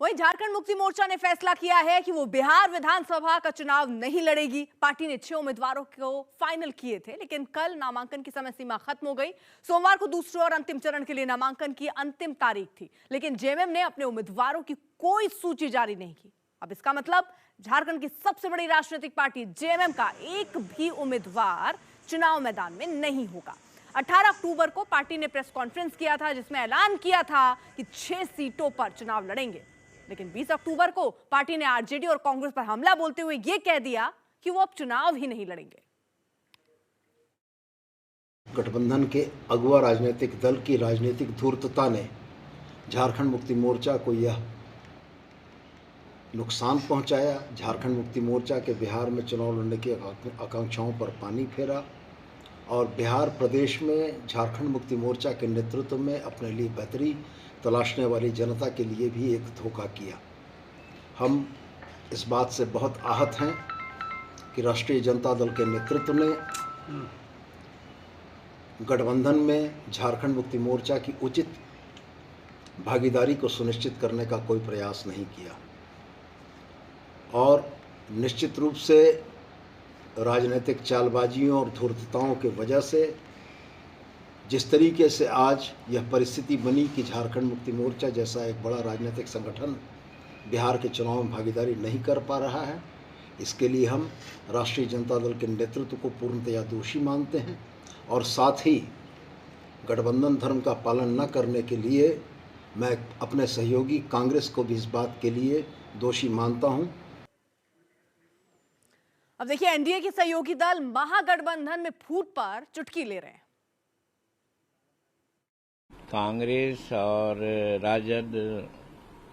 वहीं झारखंड मुक्ति मोर्चा ने फैसला किया है कि वो बिहार विधानसभा का चुनाव नहीं लड़ेगी। पार्टी ने 6 उम्मीदवारों को फाइनल किए थे, लेकिन कल नामांकन की समय सीमा खत्म हो गई। सोमवार को दूसरे और अंतिम चरण के लिए नामांकन की अंतिम तारीख थी, लेकिन जेएमएम ने अपने उम्मीदवारों की कोई सूची जारी नहीं की। अब इसका मतलब झारखंड की सबसे बड़ी राजनीतिक पार्टी जेएमएम का एक भी उम्मीदवार चुनाव मैदान में नहीं होगा। 18 अक्टूबर को पार्टी ने प्रेस कॉन्फ्रेंस किया था, जिसमें ऐलान किया था कि 6 सीटों पर चुनाव लड़ेंगे, लेकिन 20 अक्टूबर को पार्टी ने आरजेडी और कांग्रेस पर हमला बोलते हुए यह कह दिया कि वो अब चुनाव ही नहीं लड़ेंगे। गठबंधन के अगुआ राजनीतिक दल की राजनीतिक धूर्तता ने झारखंड मुक्ति मोर्चा को यह नुकसान पहुंचाया। झारखंड मुक्ति मोर्चा के बिहार में चुनाव लड़ने की आकांक्षाओं पर पानी फेरा और बिहार प्रदेश में झारखंड मुक्ति मोर्चा के नेतृत्व में अपने लिए बेहतरी तलाशने वाली जनता के लिए भी एक धोखा किया। हम इस बात से बहुत आहत हैं कि राष्ट्रीय जनता दल के नेतृत्व ने गठबंधन में झारखंड मुक्ति मोर्चा की उचित भागीदारी को सुनिश्चित करने का कोई प्रयास नहीं किया और निश्चित रूप से राजनीतिक चालबाजियों और धूर्तताओं की वजह से जिस तरीके से आज यह परिस्थिति बनी कि झारखंड मुक्ति मोर्चा जैसा एक बड़ा राजनीतिक संगठन बिहार के चुनाव में भागीदारी नहीं कर पा रहा है, इसके लिए हम राष्ट्रीय जनता दल के नेतृत्व को पूर्णतया दोषी मानते हैं और साथ ही गठबंधन धर्म का पालन न करने के लिए मैं अपने सहयोगी कांग्रेस को भी इस बात के लिए दोषी मानता हूं। अब देखिए, एनडीए के सहयोगी दल महागठबंधन में फूट पर चुटकी ले रहे हैं। कांग्रेस और राजद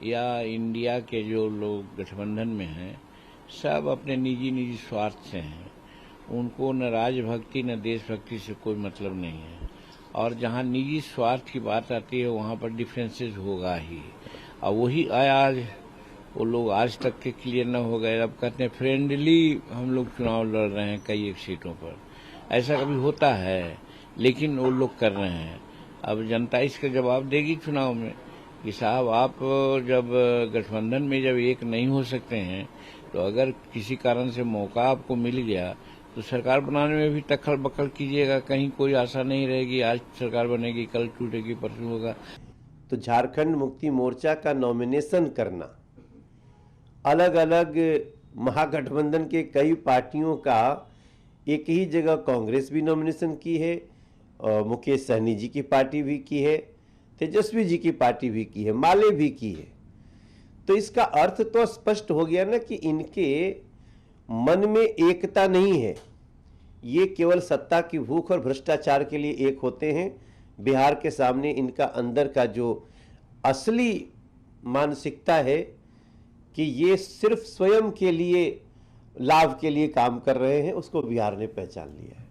या इंडिया के जो लोग गठबंधन में हैं, सब अपने निजी स्वार्थ से हैं। उनको न राजभक्ति न देशभक्ति से कोई मतलब नहीं है और जहां निजी स्वार्थ की बात आती है वहां पर डिफरेंसेस होगा ही। और वही आज वो लोग आज तक के क्लियर न हो गए, अब कहते हैं फ्रेंडली हम लोग चुनाव लड़ रहे हैं कई एक सीटों पर। ऐसा कभी होता है, लेकिन वो लोग कर रहे हैं। अब जनता इसका जवाब देगी चुनाव में कि साहब आप जब गठबंधन में जब एक नहीं हो सकते हैं तो अगर किसी कारण से मौका आपको मिल गया तो सरकार बनाने में भी तखल बखल कीजिएगा। कहीं कोई आशा नहीं रहेगी आज सरकार बनेगी, कल टूटेगी, परसों होगा। तो झारखंड मुक्ति मोर्चा का नॉमिनेशन करना, अलग अलग महागठबंधन के कई पार्टियों का एक ही जगह कांग्रेस भी नॉमिनेशन की है और मुकेश सहनी जी की पार्टी भी की है, तेजस्वी जी की पार्टी भी की है, माले भी की है। तो इसका अर्थ तो स्पष्ट हो गया ना कि इनके मन में एकता नहीं है। ये केवल सत्ता की भूख और भ्रष्टाचार के लिए एक होते हैं। बिहार के सामने इनका अंदर का जो असली मानसिकता है कि ये सिर्फ स्वयं के लिए लाभ के लिए काम कर रहे हैं, उसको बिहार ने पहचान लिया है।